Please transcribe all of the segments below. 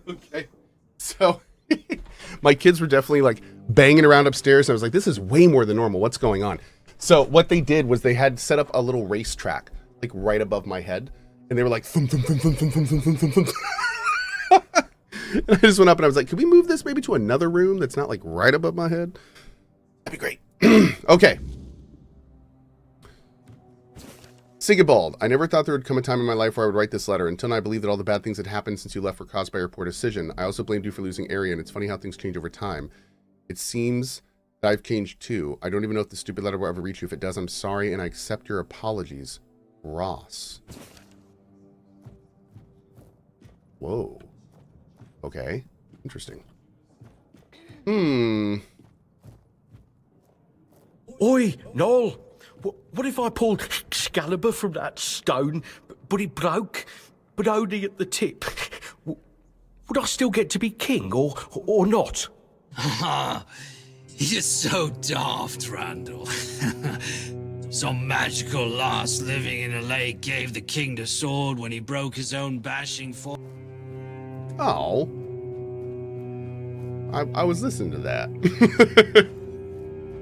Okay. So my kids were definitely like banging around upstairs. And I was like, this is way more than normal. What's going on? So what they did was they had set up a little racetrack like right above my head. And they were like, thump, thump, thump, thump, thump, thump, thump, thump, thump. And I just went up and I was like, can we move this maybe to another room that's not like right above my head? That'd be great. Okay. Sigibald, I never thought there would come a time in my life where I would write this letter. Until now, I believe that all the bad things that happened since you left were caused by your poor decision. I also blamed you for losing Arya, and it's funny how things change over time. It seems that I've changed too. I don't even know if the stupid letter will ever reach you. If it does, I'm sorry, and I accept your apologies. Ross. Whoa. Okay. Interesting. Oi, Noel. What if I pulled Excalibur from that stone, but it broke, but only at the tip? Would I still get to be king, or not? You're so daft, Randall. Some magical lass living in a lake gave the king the sword when he broke his own bashing for... Oh. I was listening to that.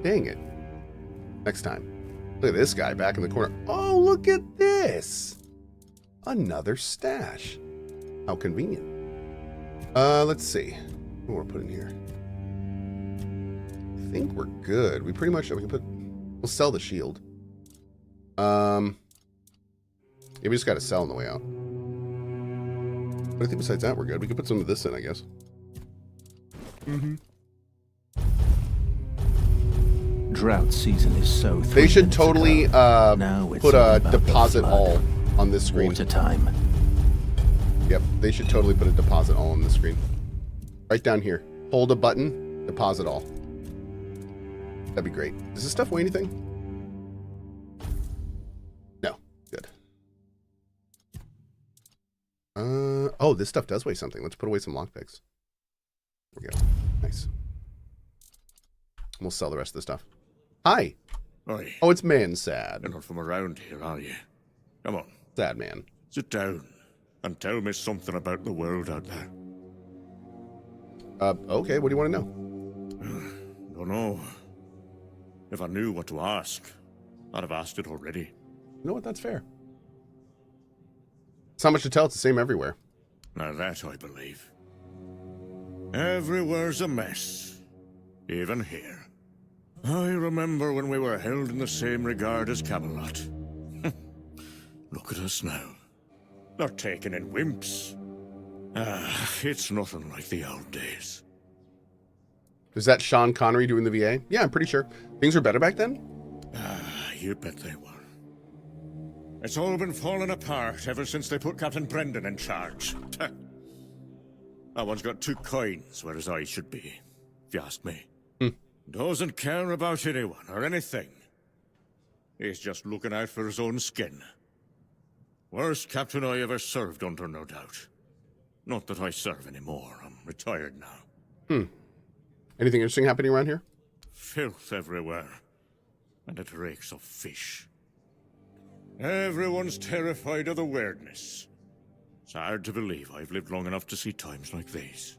Dang it. Next time. Look at this guy back in the corner. Oh, look at this. Another stash. How convenient. Let's see. What we're putting here. I think we're good. We pretty much, we'll sell the shield. Yeah, we just got to sell on the way out. But I think besides that, we're good. We can put some of this in, I guess. Drought season is so. They should totally put a deposit all on this screen. Water time. Yep, they should totally put a deposit all on the screen. Right down here. Hold a button, deposit all. That'd be great. Does this stuff weigh anything? No. Good. Oh, this stuff does weigh something. Let's put away some lockpicks. There we go. Nice. We'll sell the rest of the stuff. Hi. Oi. Oh, it's Man Sad. You're not from around here, are you? Come on. Sad Man. Sit down and tell me something about the world out there. Okay, what do you want to know? Don't know. If I knew what to ask, I'd have asked it already. You know what? That's fair. It's not much to tell. It's the same everywhere. Now that I believe. Everywhere's a mess. Even here. I remember when we were held in the same regard as Camelot. Look at us now. They're taken in wimps. It's nothing like the old days. Is that Sean Connery doing the VA? Yeah, I'm pretty sure. Things were better back then? You bet they were. It's all been falling apart ever since they put Captain Brendan in charge. That one's got two coins where his eyes should be, if you ask me. Doesn't care about anyone or anything. He's just looking out for his own skin. Worst captain I ever served under, no doubt. Not that I serve anymore. I'm retired now. Anything interesting happening around here? Filth everywhere. And it reeks of fish. Everyone's terrified of the weirdness. It's hard to believe I've lived long enough to see times like these.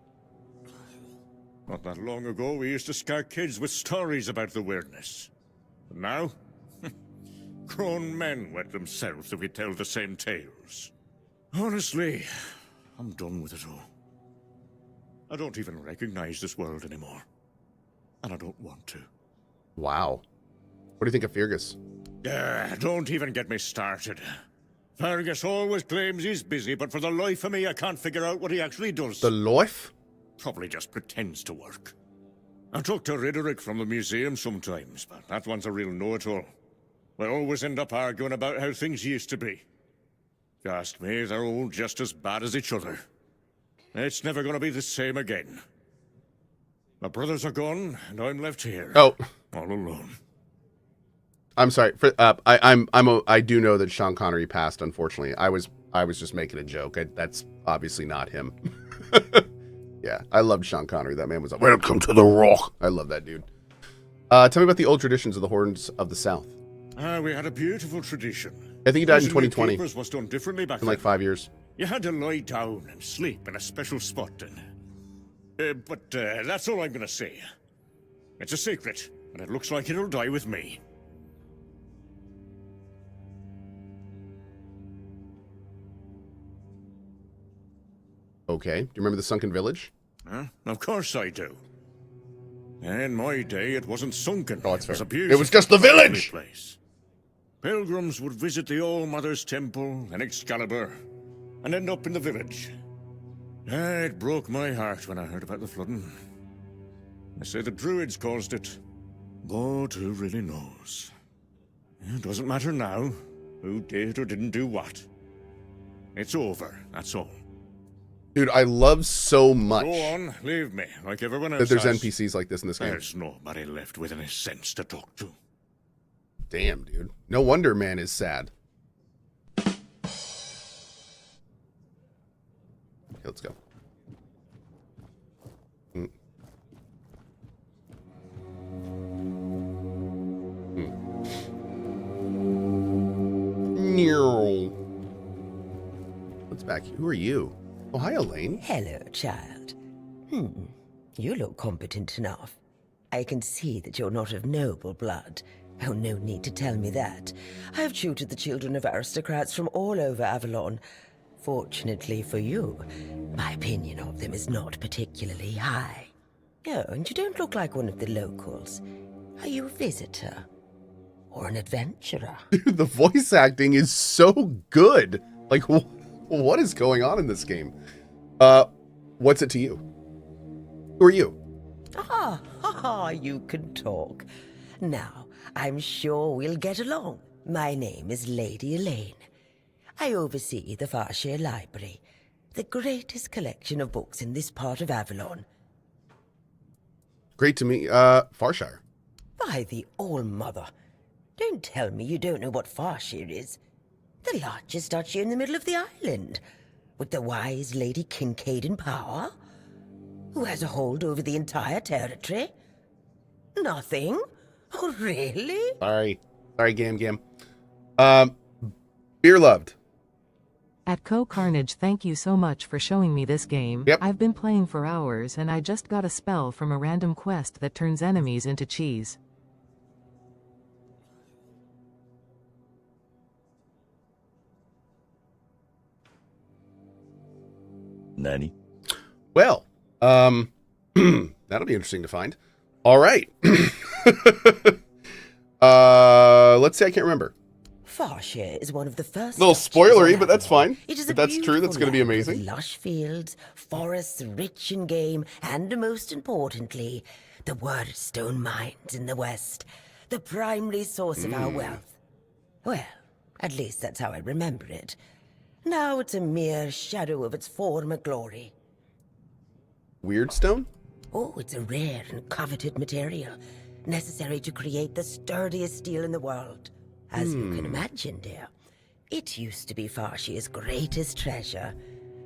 Not that long ago, we used to scare kids with stories about the weirdness. But now, grown men wet themselves if we tell the same tales. Honestly, I'm done with it all. I don't even recognize this world anymore. And I don't want to. Wow. What do you think of Fergus? Don't even get me started. Fergus always claims he's busy, but for the life of me, I can't figure out what he actually does. The life? Probably just pretends to work. I talk to Riderick from the museum sometimes, but that one's a real know-it-all. We always end up arguing about how things used to be. If you ask me, they're all just as bad as each other. It's never going to be the same again. My brothers are gone, and I'm left here. Oh. All alone. I'm sorry. I do know that Sean Connery passed, unfortunately. I was just making a joke. That's obviously not him. Yeah, I loved Sean Connery. That man was like, welcome to the Rock. I love that dude. Tell me about the old traditions of the Horns of the South. We had a beautiful tradition. I think he died in 2020. Was done differently back in like then. 5 years. You had to lie down and sleep in a special spot then. But that's all I'm gonna say. It's a secret, and it looks like it'll die with me. Okay. Do you remember the sunken village? Huh? Of course I do. In my day, it wasn't sunken. Oh, it's it was fair. a beautiful, It was just the village! place. Pilgrims would visit the All-Mother's Temple and Excalibur, and end up in the village. It broke my heart when I heard about the flooding. They say the Druids caused it, but who really knows? It doesn't matter now who did or didn't do what. It's over, that's all. Dude, I love so much Go on, leave me, like everyone else that there's has. NPCs like this in this game. There's nobody left with any sense to talk to. Damn, dude. No wonder man is sad. Okay, let's go. What's back here? Who are you? Oh, hi, Elaine. Hello, child. You look competent enough. I can see that you're not of noble blood. Oh, no need to tell me that. I have tutored the children of aristocrats from all over Avalon. Fortunately for you, my opinion of them is not particularly high. Oh, and you don't look like one of the locals. Are you a visitor? Or an adventurer? Dude, the voice acting is so good. Like, what is going on in this game? What's it to you? Who are you? You can talk. Now, I'm sure we'll get along. My name is Lady Elaine. I oversee the Farshire Library, the greatest collection of books in this part of Avalon. Great to meet, Farshire. By the All-Mother, don't tell me you don't know what Farshire is. The largest duchy in the middle of the island, with the wise Lady Kincaid in power, who has a hold over the entire territory. Nothing? Oh, really? Sorry, Gam. Beer loved. At CohhCarnage, thank you so much for showing me this game. Yep. I've been playing for hours and I just got a spell from a random quest that turns enemies into cheese. Nanny? Well, that'll be interesting to find. All right. Let's see, I can't remember. Farshire is one of the first. A little duchies spoilery, on but that's Avalon. fine. It is If a that's true, that's beautiful going to be land with amazing. Lush fields, forests rich in game, and most importantly, the Wordstone mines in the west, the primary source of our wealth. Well, at least that's how I remember it. Now it's a mere shadow of its former glory. Weirdstone? Oh, it's a rare and coveted material, necessary to create the sturdiest steel in the world. As you can imagine, dear, it used to be Farshire's greatest treasure,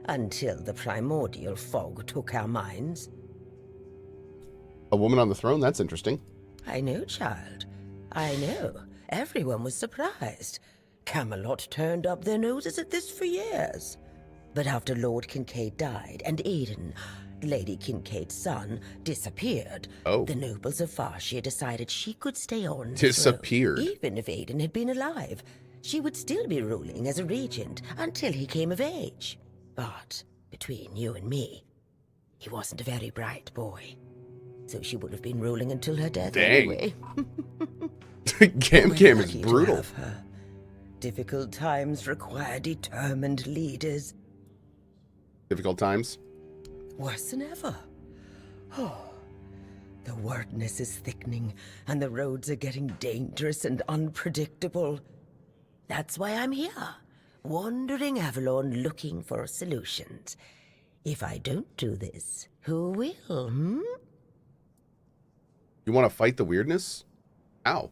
until the primordial fog took our minds. A woman on the throne? That's interesting. I know, child. I know. Everyone was surprised. Camelot turned up their noses at this for years. But after Lord Kincaid died, and Aidan, Lady Kincaid's son, disappeared, the nobles of Farshire decided she could stay on the Disappeared? throne. Even if Aidan had been alive, she would still be ruling as a regent until he came of age. But between you and me, he wasn't a very bright boy. So she would have been ruling until her death anyway. Gam We're is lucky to brutal. have her. Difficult times require determined leaders. Difficult times? Worse than ever. Oh, the wordness is thickening, and the roads are getting dangerous and unpredictable. That's why I'm here, wandering Avalon looking for solutions. If I don't do this, who will, You want to fight the weirdness? Ow.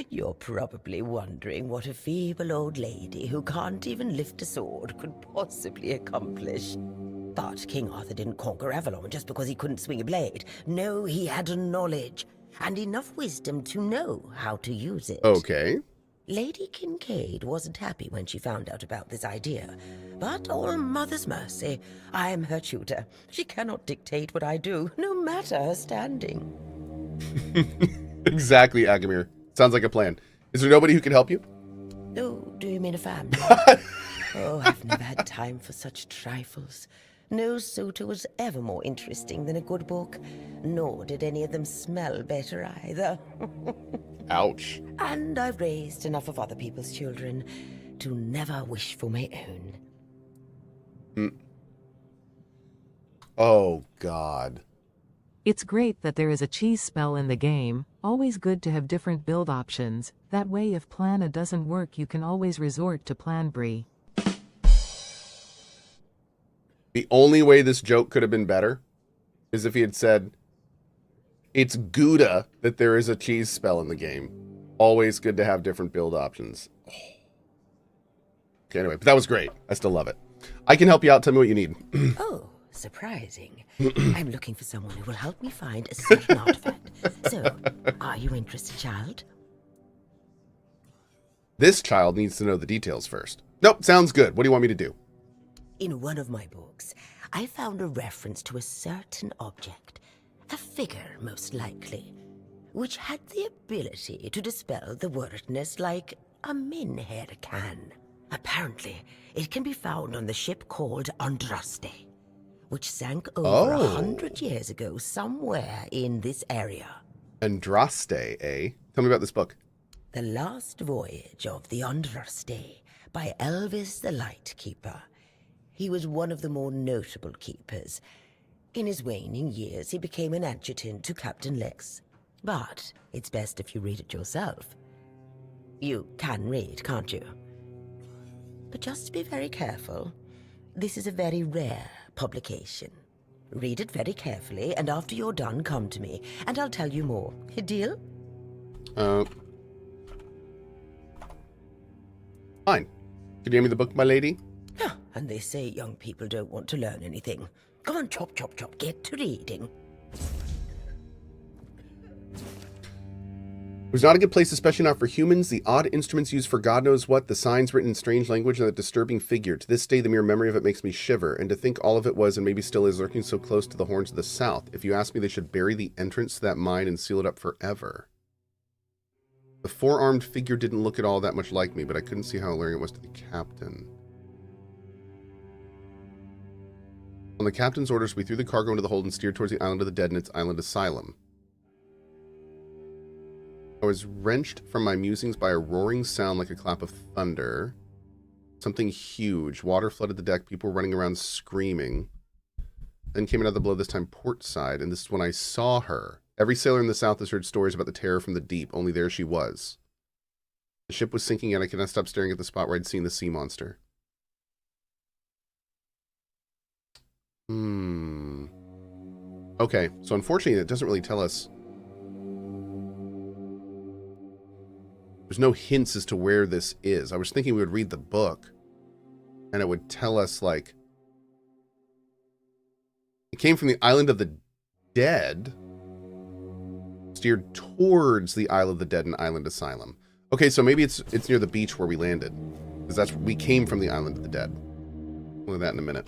You're probably wondering what a feeble old lady who can't even lift a sword could possibly accomplish. But King Arthur didn't conquer Avalon just because he couldn't swing a blade. No, he had knowledge and enough wisdom to know how to use it. Okay. Lady Kincaid wasn't happy when she found out about this idea. But all mother's mercy, I am her tutor. She cannot dictate what I do, no matter her standing. Exactly, Agamir. Sounds like a plan. Is there nobody who can help you? Oh, do you mean a family? Oh, I've never had time for such trifles. No suitor was ever more interesting than a good book, nor did any of them smell better either. Ouch. And I've raised enough of other people's children to never wish for my own. Oh, God. It's great that there is a cheese spell in the game. Always good to have different build options. That way if plan A doesn't work you can always resort to plan B. The only way this joke could have been better is if he had said, it's Gouda that there is a cheese spell in the game. Always good to have different build options. Okay, anyway, but that was great. I still love it. I can help you out. Tell me what you need. Oh, surprising. I'm looking for someone who will help me find a certain artifact. So, are you interested, child? This child needs to know the details first. Nope, sounds good. What do you want me to do? In one of my books, I found a reference to a certain object, a figure most likely, which had the ability to dispel the wordness like a min-hair can. Apparently, it can be found on the ship called Andraste, which sank over 100 years ago somewhere in this area. Andraste, eh? Tell me about this book. The Last Voyage of the Andraste by Elvis the Lightkeeper. He was one of the more notable keepers. In his waning years, he became an adjutant to Captain Lex. But it's best if you read it yourself. You can read, can't you? But just be very careful. This is a very rare publication. Read it very carefully, and after you're done, come to me, and I'll tell you more. Deal? Fine. Can you hand me the book, my lady? And they say young people don't want to learn anything. Come on, chop, chop, chop, get to reading. It was not a good place, especially not for humans. The odd instruments used for God knows what, the signs written in strange language, and that disturbing figure. To this day, the mere memory of it makes me shiver. And to think all of it was, and maybe still is, lurking so close to the horns of the south. If you ask me, they should bury the entrance to that mine and seal it up forever. The four-armed figure didn't look at all that much like me, but I couldn't see how alluring it was to the captain. On the captain's orders, we threw the cargo into the hold and steered towards the Island of the Dead and its island asylum. I was wrenched from my musings by a roaring sound like a clap of thunder. Something huge. Water flooded the deck. People were running around screaming. Then came another blow, this time port side, and this is when I saw her. Every sailor in the south has heard stories about the terror from the deep, only there she was. The ship was sinking and I could not stop staring at the spot where I'd seen the sea monster. Okay, so unfortunately it doesn't really tell us. There's no hints as to where this is. I was thinking we would read the book and it would tell us, like, it came from the Island of the Dead, steered towards the Isle of the Dead and Island Asylum. Okay, so maybe it's near the beach where we landed, because that's we came from the Island of the Dead. Look at that in a minute.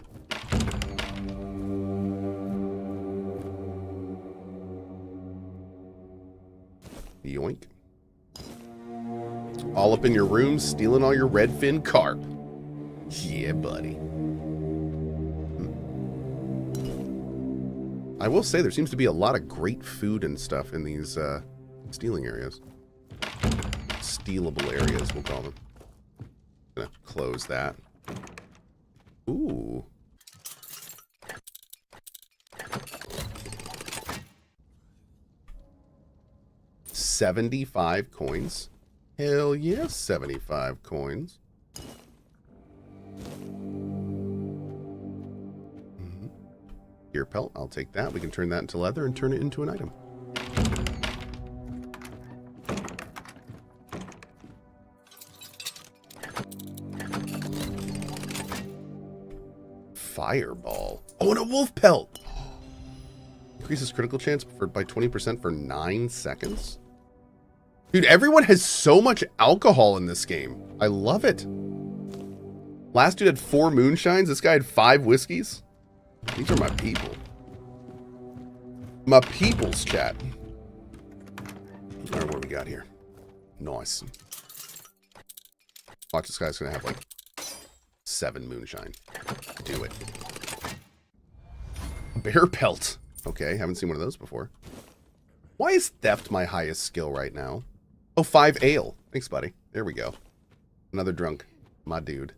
Yoink. All up in your room, stealing all your redfin carp. Yeah, buddy. I will say there seems to be a lot of great food and stuff in these stealing areas. Stealable areas, we'll call them. Gonna close that. Ooh. $75 coins. Hell yes, 75 coins. Deer pelt, I'll take that. We can turn that into leather and turn it into an item. Fireball. Oh, and a wolf pelt. Increases critical chance by 20% for 9 seconds. Dude, everyone has so much alcohol in this game. I love it. Last dude had 4 moonshines. This guy had 5 whiskeys. These are my people. My people's chat. All right, what do we got here? Nice. Watch, this guy's gonna have like 7 moonshine. Do it. Bear pelt. Okay, haven't seen one of those before. Why is theft my highest skill right now? Oh, 5 ale. Thanks, buddy. There we go. Another drunk. My dude.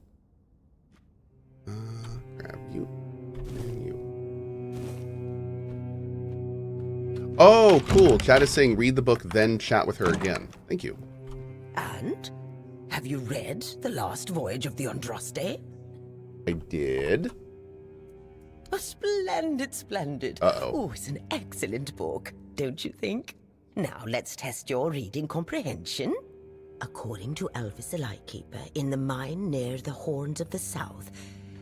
Grab you. And you. Oh, cool. Chat is saying read the book, then chat with her again. Thank you. And? Have you read The Last Voyage of the Andraste? I did. Oh, splendid, splendid. Uh-oh. Oh, it's an excellent book, don't you think? Now, let's test your reading comprehension. According to Elvis the Lightkeeper, in the mine near the Horns of the South,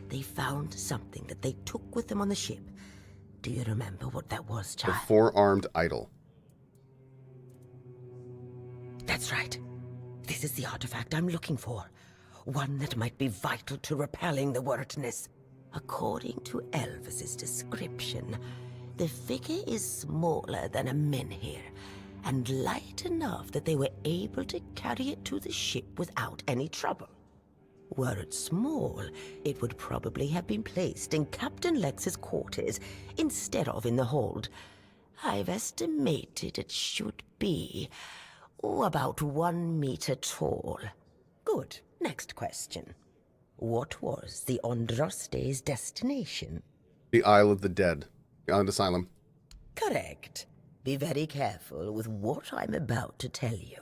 they found something that they took with them on the ship. Do you remember what that was, The child? 4-armed idol. That's right. This is the artifact I'm looking for. One that might be vital to repelling the wordness. According to Elvis's description, the figure is smaller than a menhir, and light enough that they were able to carry it to the ship without any trouble. Were it small, it would probably have been placed in Captain Lex's quarters instead of in the hold. I've estimated it should be about 1 meter tall. Good. Next question. What was the Andraste's destination? The Isle of the Dead. The Island Asylum. Correct. Be very careful with what I'm about to tell you.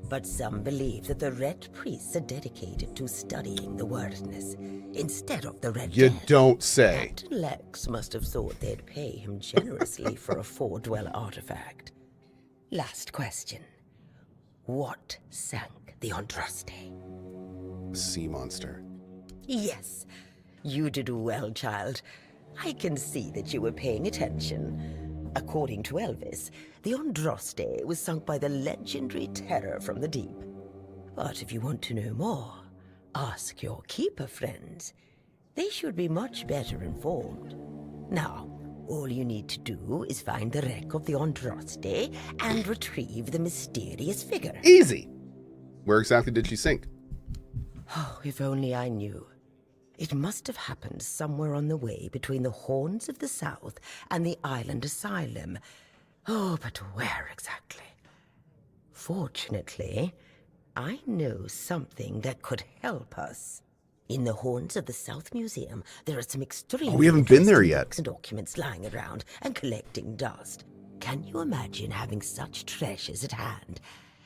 But some believe that the Red Priests are dedicated to studying the wordness instead of the Red You Dead. don't say. Captain Lex must have thought they'd pay him generously for a four-dweller artifact. Last question. What sank the Andraste? Sea monster. Yes, you did well, child. I can see that you were paying attention. According to Elvis, the Andraste was sunk by the legendary terror from the deep. But if you want to know more, ask your keeper friends. They should be much better informed. Now, all you need to do is find the wreck of the Andraste and retrieve the mysterious figure. Easy. Where exactly did she sink? Oh, if only I knew. It must have happened somewhere on the way between the Horns of the South and the Island Asylum. Oh, but where exactly? Fortunately, I know something that could help us. In the Horns of the South Museum, there are some extremely we haven't been there interesting yet. books and documents lying around and collecting dust. Can you imagine having such treasures at hand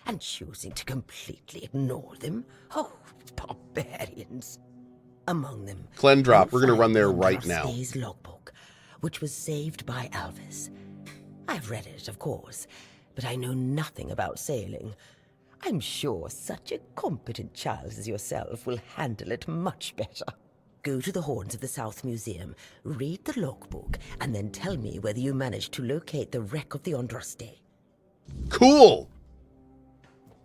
and choosing to completely ignore them? Oh, barbarians. Among them, Clendrop. We're you'll going to run find there right now. Andraste's logbook, which was saved by Elvis. I've read it, of course, but I know nothing about sailing. I'm sure such a competent child as yourself will handle it much better. Go to the Horns of the South Museum, read the logbook, and then tell me whether you managed to locate the wreck of the Andraste. Cool.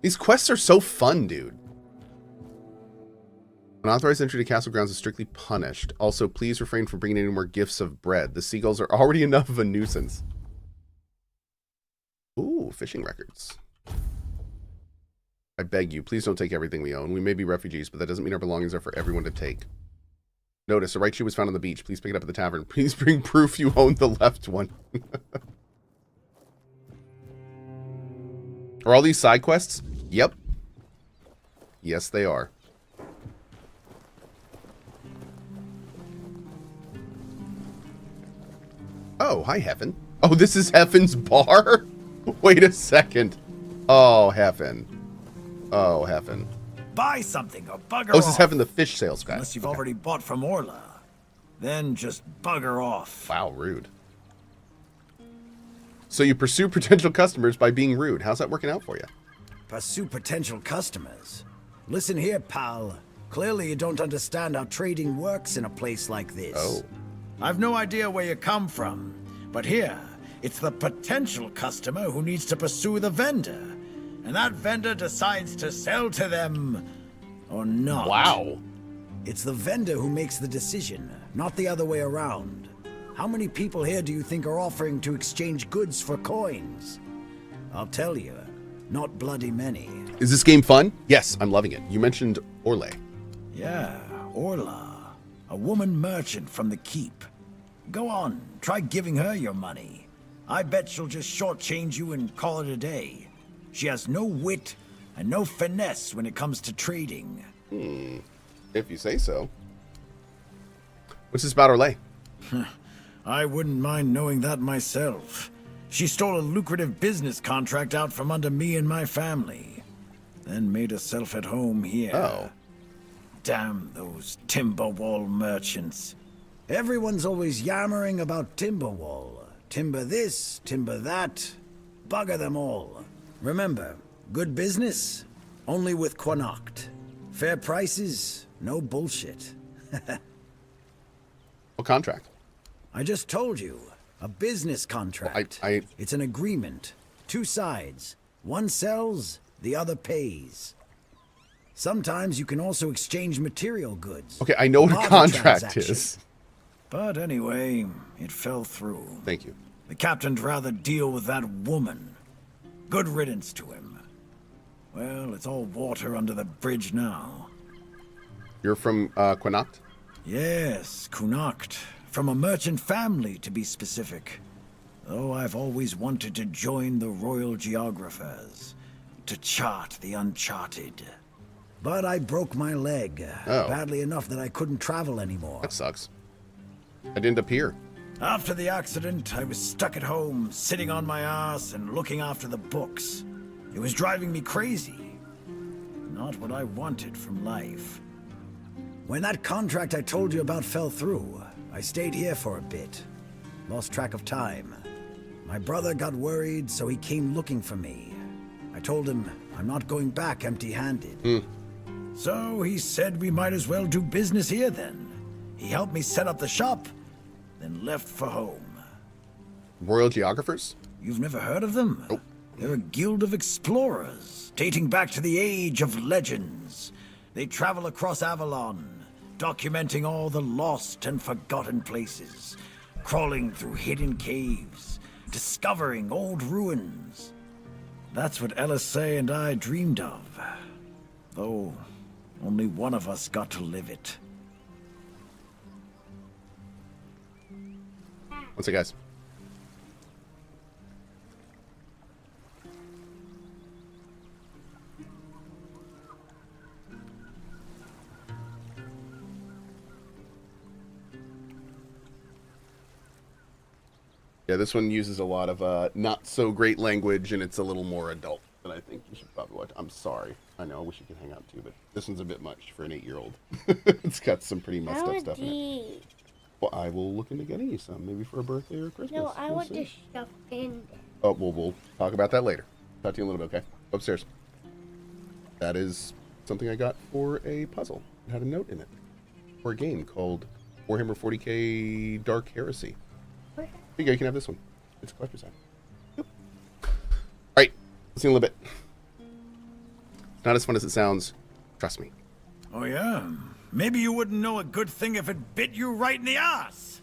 These quests are so fun, dude. Unauthorized entry to castle grounds is strictly punished. Also, please refrain from bringing any more gifts of bread. The seagulls are already enough of a nuisance. Ooh, fishing records. I beg you, please don't take everything we own. We may be refugees, but that doesn't mean our belongings are for everyone to take. Notice, a right shoe was found on the beach. Please pick it up at the tavern. Please bring proof you own the left one. Are all these side quests? Yep. Yes, they are. Oh, hi, Heffen. Oh, this is Heffen's bar? Wait a second. Oh, Heffen. Oh, Heffen. Buy something or bugger Oh, this is off. Heffen the fish sales guy. Unless you've Okay. already bought from Orla. Then just bugger off. Wow, rude. So you pursue potential customers by being rude. How's that working out for you? Pursue potential customers. Listen here, pal. Clearly you don't understand how trading works in a place like this. Oh. I've no idea where you come from, but here, it's the potential customer who needs to pursue the vendor. and that vendor decides to sell to them or not. Wow. It's the vendor who makes the decision, not the other way around. How many people here do you think are offering to exchange goods for coins? I'll tell you, not bloody many. Is this game fun? Yes, I'm loving it. You mentioned Orlais. Yeah, Orla, a woman merchant from the Keep. Go on, try giving her your money. I bet she'll just shortchange you and call it a day. She has no wit and no finesse when it comes to trading. If you say so. What's this about Orlais? I wouldn't mind knowing that myself. She stole a lucrative business contract out from under me and my family, then made herself at home here. Oh. Damn those Timberwall merchants. Everyone's always yammering about Timberwall. Timber this, timber that. Bugger them all. Remember, good business, only with Connacht. Fair prices, no bullshit. What contract? I just told you. A business contract. It's an agreement. Two sides. One sells, the other pays. Sometimes you can also exchange material goods. Okay, I know what a Barter contract transaction. is. But anyway, it fell through. Thank you. The captain'd rather deal with that woman. Good riddance to him. Well, it's all water under the bridge now. You're from Connacht? Yes, Connacht. From a merchant family, to be specific. Though I've always wanted to join the Royal Geographers. To chart the uncharted. But I broke my leg. Badly enough that I couldn't travel anymore. That sucks. I'd end up here. After the accident, I was stuck at home, sitting on my ass and looking after the books. It was driving me crazy. Not what I wanted from life. When that contract I told you about fell through, I stayed here for a bit. Lost track of time. My brother got worried, so he came looking for me. I told him I'm not going back empty-handed. So he said we might as well do business here then. He helped me set up the shop, then left for home. Royal Geographers? You've never heard of them? Nope. They're a guild of explorers, dating back to the age of legends. They travel across Avalon, documenting all the lost and forgotten places, crawling through hidden caves, discovering old ruins. That's what LSA and I dreamed of, though only one of us got to live it. What's it, guys? Yeah, this one uses a lot of not so great language, and it's a little more adult than I think you should probably watch. I'm sorry. I know, I wish you could hang out too, but this one's a bit much for an 8-year-old. It's got some pretty messed up stuff in it. Well, I will look into getting you some, maybe for a birthday or Christmas. No, I We'll want see. the stuffed panda. Oh, we'll talk about that later. Talk to you in a little bit, okay? Upstairs. That is something I got for a puzzle. It had a note in it. For a game called Warhammer 40k Dark Heresy. Here you go, you can have this one. It's a collector's item. Yep. Alright, let's see in a little bit. It's not as fun as it sounds. Trust me. Oh yeah? Maybe you wouldn't know a good thing if it bit you right in the ass.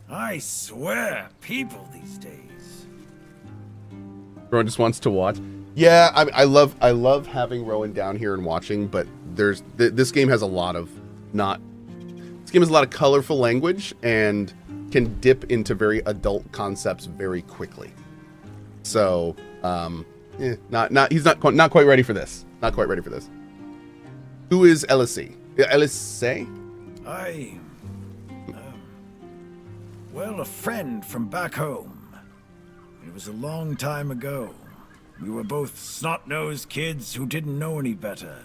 I swear, people these days. Rowan just wants to watch. Yeah, I love having Rowan down here and watching, but there's this game has a lot of this game has a lot of colorful language and can dip into very adult concepts very quickly. So, he's not quite ready for this. Not quite ready for this. Who is LSC? LSA? Well, a friend from back home. It was a long time ago. We were both snot-nosed kids who didn't know any better.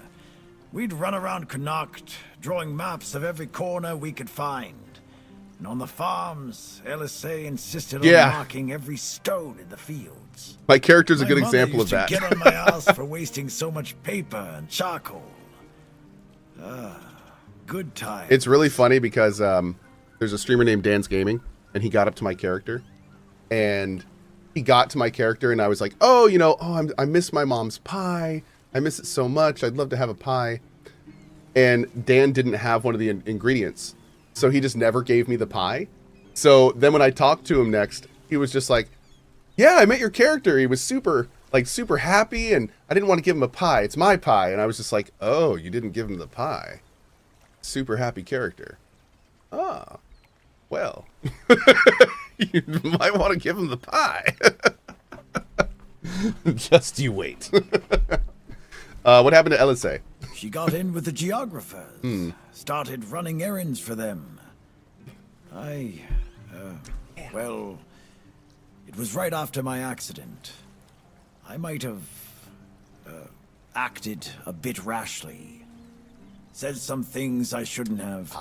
We'd run around Connacht, drawing maps of every corner we could find. And on the farms, LSA insisted on marking every stone in the fields. My character's a good example of that. My mother used to get on my ass for wasting so much paper and charcoal. Good time. It's really funny because there's a streamer named Dan's Gaming, and he got up to my character, and he got to my character and I was like, oh, you know, I miss my mom's pie. I miss it so much. I'd love to have a pie. And Dan didn't have one of the ingredients. So he just never gave me the pie. So then when I talked to him next, he was just like, yeah, I met your character. He was super happy and I didn't want to give him a pie. It's my pie. And I was just like, oh, you didn't give him the pie. Super happy character. Ah, well, you might want to give him the pie. Just you wait. What happened to Elise? She got in with the geographers. Started running errands for them. Well, it was right after my accident. I might have acted a bit rashly. Said some things I shouldn't have.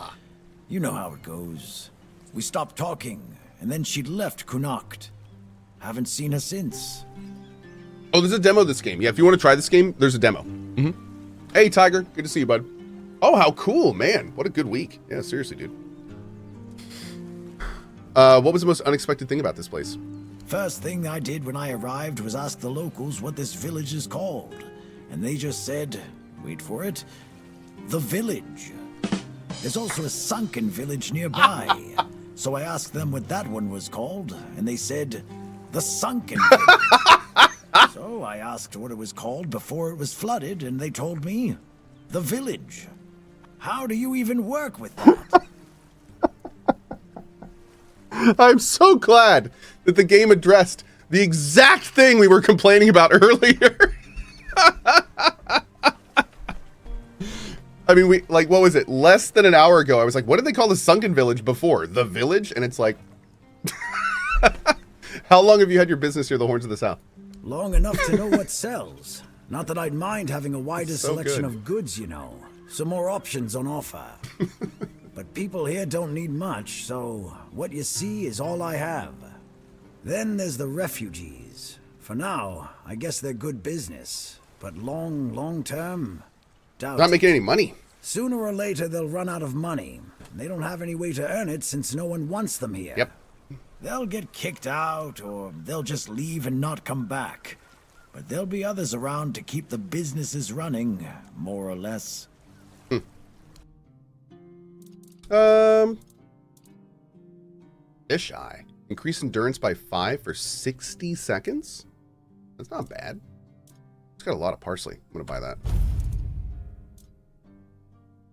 You know how it goes. We stopped talking, and then she left Connacht. Haven't seen her since. Oh, there's a demo of this game. Yeah, if you want to try this game, there's a demo. Hey, Tiger. Good to see you, bud. Oh, how cool, man. What a good week. Yeah, seriously, dude. What was the most unexpected thing about this place? First thing I did when I arrived was ask the locals what this village is called. And they just said, wait for it, the village. There's also a sunken village nearby. So I asked them what that one was called, and they said, the sunken village. So I asked what it was called before it was flooded, and they told me, the village. How do you even work with that? I'm so glad that the game addressed the exact thing we were complaining about earlier. I mean, what was it? Less than an hour ago, I was like, what did they call the sunken village before? The village? And it's like, how long have you had your business here, the Horns of the South? Long enough to know what sells. Not that I'd mind having a wider So selection good. of goods, you know. Some more options on offer. But people here don't need much, so what you see is all I have. Then there's the refugees. For now, I guess they're good business. But long term, doubt Not it. making any money. Sooner or later, they'll run out of money. They don't have any way to earn it since no one wants them here. Yep. They'll get kicked out, or they'll just leave and not come back. But there'll be others around to keep the businesses running, more or less. Fish Eye. Increase endurance by 5 for 60 seconds? That's not bad. It's got a lot of parsley. I'm going to buy that.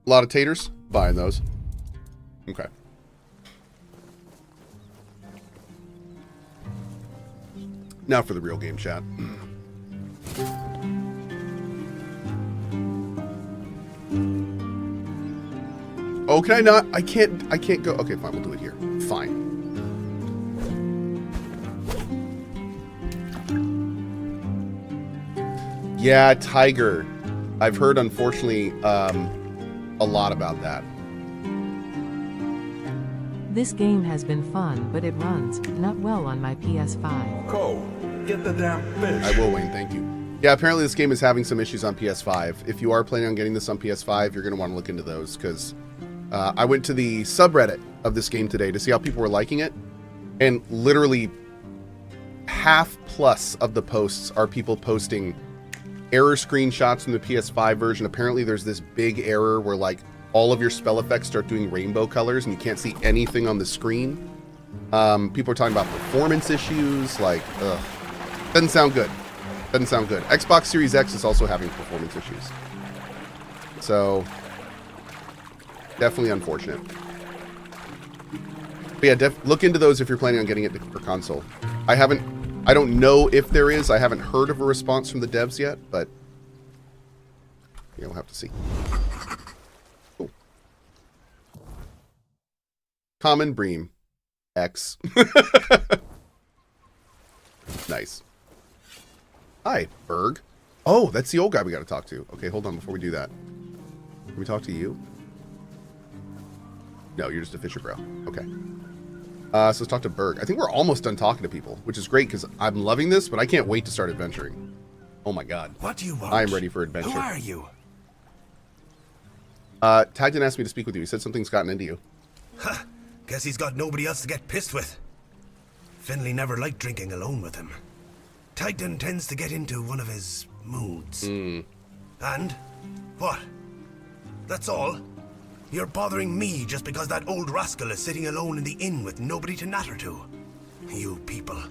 A lot of taters? Buying those. Okay. Now for the real game, chat. Oh, can I not? I can't go. Okay, fine. We'll do it here. Fine. Yeah, Tiger. I've heard, unfortunately, a lot about that. This game has been fun, but it runs not well on my PS5. Cohh, get the damn fish. I will, Wayne. Thank you. Yeah, apparently this game is having some issues on PS5. If you are planning on getting this on PS5, you're going to want to look into those, because I went to the subreddit of this game today to see how people were liking it, and literally half plus of the posts are people posting error screenshots from the PS5 version. Apparently there's this big error where like all of your spell effects start doing rainbow colors and you can't see anything on the screen. People are talking about performance issues, like, ugh. Doesn't sound good. Doesn't sound good. Xbox Series X is also having performance issues. So, definitely unfortunate. But yeah, look into those if you're planning on getting it for console. I don't know if there is. I haven't heard of a response from the devs yet, but yeah, we'll have to see. Cool. Common Bream X. Nice. Hi, Berg. Oh, that's the old guy we got to talk to. Okay, hold on before we do that. Can we talk to you? No, you're just a Fisher bro. Okay. So let's talk to Berg. I think we're almost done talking to people, which is great because I'm loving this, but I can't wait to start adventuring. Oh my god. What do you want? I am ready for adventure. Who are you? Tagden asked me to speak with you. He said something's gotten into you. Guess he's got nobody else to get pissed with. Finley never liked drinking alone with him. Titan tends to get into one of his moods. And? What? That's all? You're bothering me just because that old rascal is sitting alone in the inn with nobody to natter to. You people,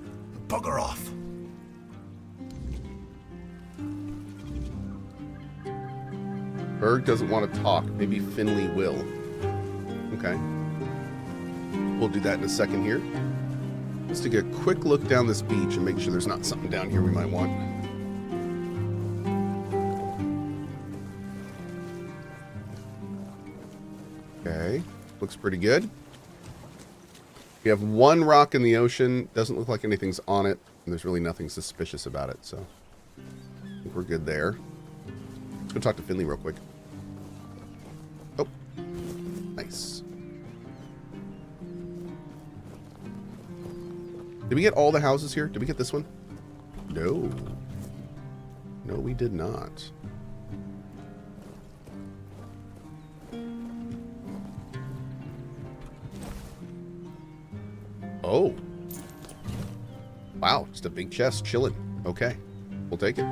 bugger off. Berg doesn't want to talk. Maybe Finley will. Okay. We'll do that in a second here. Let's take a quick look down this beach and make sure there's not something down here we might want. Okay. Looks pretty good. We have one rock in the ocean. Doesn't look like anything's on it. And there's really nothing suspicious about it. So I think we're good there. Let's go talk to Finley real quick. Oh. Nice. Did we get all the houses here? Did we get this one? No. No, we did not. Oh. Wow, just a big chest chilling. Okay, we'll take it.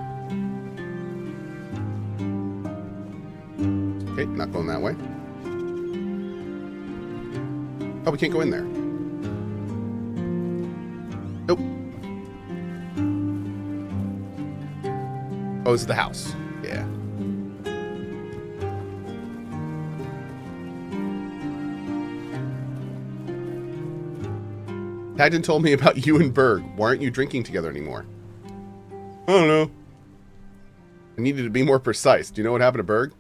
Okay, not going that way. Oh, we can't go in there. Nope. Oh, this is the house. Yeah. Titan told me about you and Berg. Why aren't you drinking together anymore? I don't know. I needed to be more precise. Do you know what happened to Berg?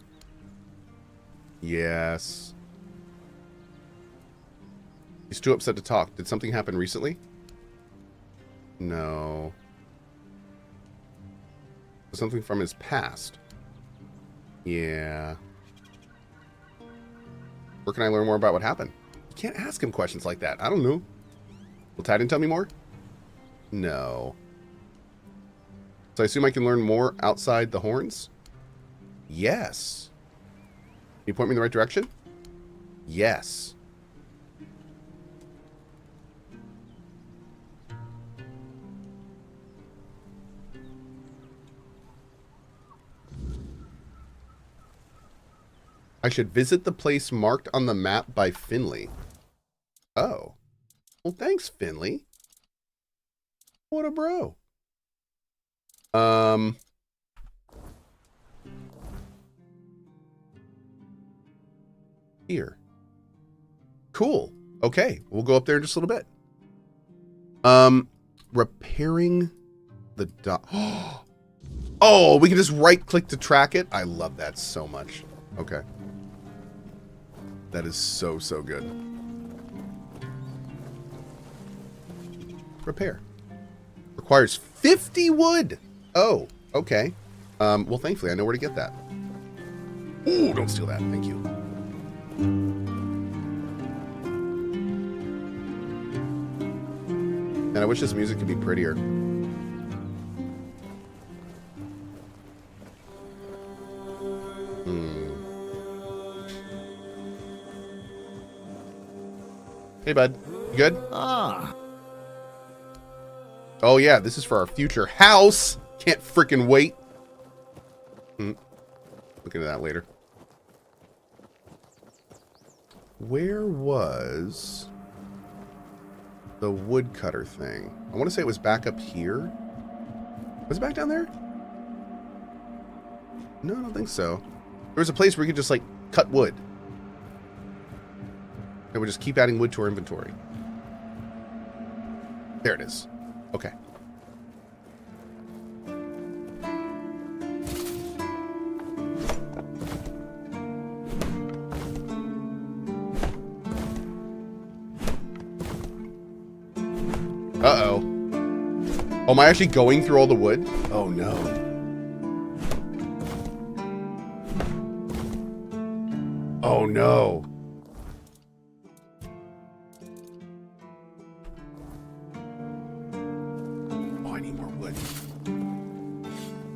Yes. He's too upset to talk. Did something happen recently? No. Something from his past. Yeah. Where can I learn more about what happened? You can't ask him questions like that. I don't know. Will Titan tell me more? No. So I assume I can learn more outside the horns? Yes. Can you point me in the right direction? Yes. I should visit the place marked on the map by Finley. Oh. Well, thanks, Finley. What a bro. Here. Cool. Okay, we'll go up there in just a little bit. Repairing the dock. Oh, we can just right-click to track it? I love that so much. Okay. That is so, so good. Repair. Requires 50 wood. Oh, okay. Well, thankfully, I know where to get that. Ooh, don't steal that. Thank you. And I wish this music could be prettier. Hey, bud. You good? Ah. Oh, yeah. This is for our future house. Can't freaking wait. Look into that later. Where was the woodcutter thing? I want to say it was back up here. Was it back down there? No, I don't think so. There was a place where you could just, like, cut wood. And we just keep adding wood to our inventory. There it is. Okay. Uh-oh. Oh, am I actually going through all the wood? Oh, no. Oh, no. Oh, I need more wood.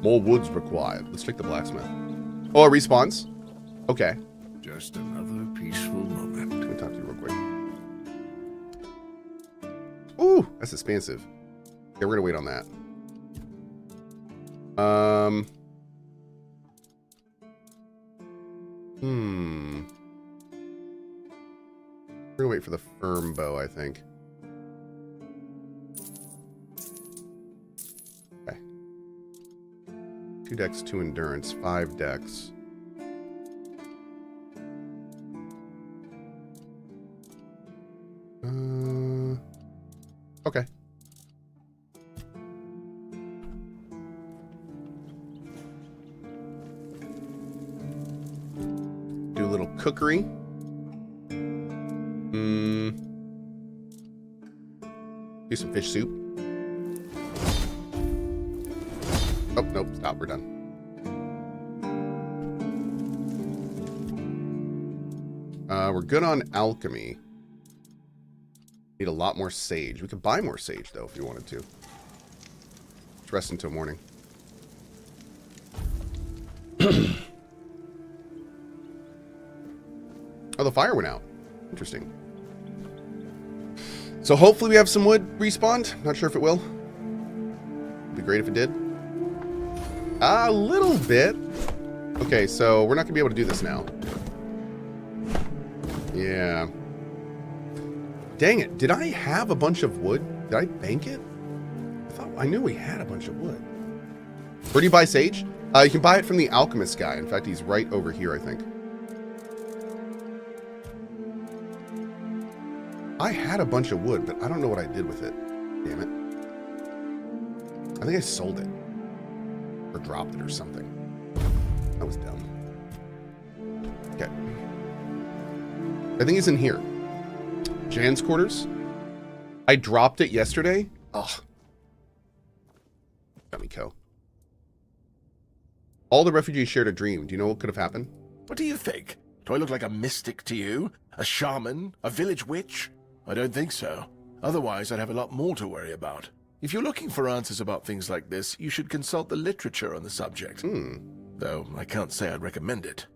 More wood's required. Let's check the blacksmith. Oh, it respawns? Okay. Just another peaceful moment. Let me talk to you real quick. Ooh, that's expensive. Okay, we're gonna wait on that. We're gonna wait for the firm bow, I think. Okay. 2 decks, 2 endurance, 5 decks. Okay. Do a little cookery. Do some fish soup. Oh, nope. Stop. We're done. We're good on alchemy. Need a lot more sage. We could buy more sage, though, if you wanted to. Let's rest until morning. Oh, the fire went out. Interesting. So hopefully we have some wood respawned. Not sure if it will. It'd be great if it did. A little bit. Okay, so we're not going to be able to do this now. Yeah. Dang it. Did I have a bunch of wood? Did I bank it? I knew we had a bunch of wood. Where do you buy sage? You can buy it from the alchemist guy. In fact, he's right over here, I think. I had a bunch of wood, but I don't know what I did with it. Damn it. I think I sold it. Or dropped it or something. That was dumb. Okay. I think it's in here. Jan's quarters. I dropped it yesterday. Ugh. Got me, Cohh. All the refugees shared a dream. Do you know what could have happened? What do you think? Do I look like a mystic to you? A shaman? A village witch? I don't think so. Otherwise, I'd have a lot more to worry about. If you're looking for answers about things like this, you should consult the literature on the subject. Though I can't say I'd recommend it.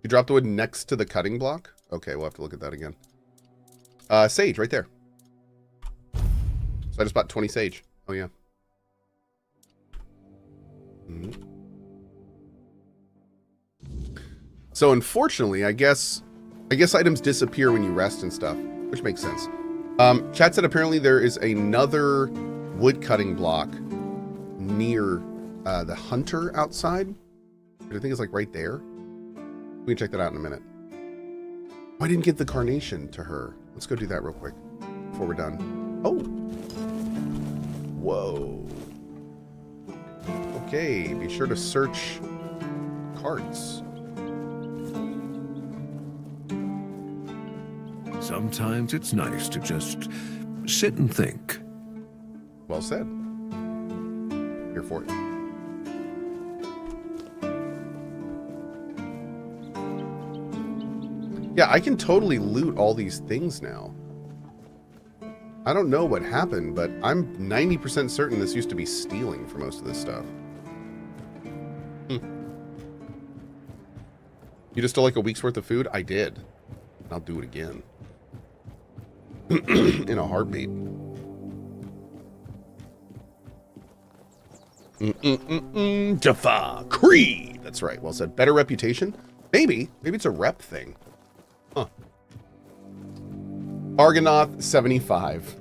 You dropped the wood next to the cutting block? Okay, we'll have to look at that again. Sage, right there. So I just bought 20 sage. Oh, yeah. So unfortunately, I guess items disappear when you rest and stuff, which makes sense. Chat said apparently there is another wood cutting block near the hunter outside. I think it's like right there. We can check that out in a minute. Oh, I didn't get the carnation to her. Let's go do that real quick before we're done. Oh. Whoa. Okay, be sure to search carts. Sometimes it's nice to just sit and think. Well said. Here for it. Yeah, I can totally loot all these things now. I don't know what happened, but I'm 90% certain this used to be stealing for most of this stuff. You just stole like a week's worth of food? I did. I'll do it again. In a heartbeat. Jaffa Creed. That's right. Well said. Better reputation? Maybe. Maybe it's a rep thing. Huh. Argonath 75.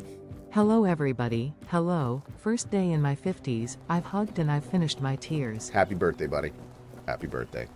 Hello everybody. Hello. First day in my 50s. I've hugged and I've finished my tears. Happy birthday, buddy. Happy birthday.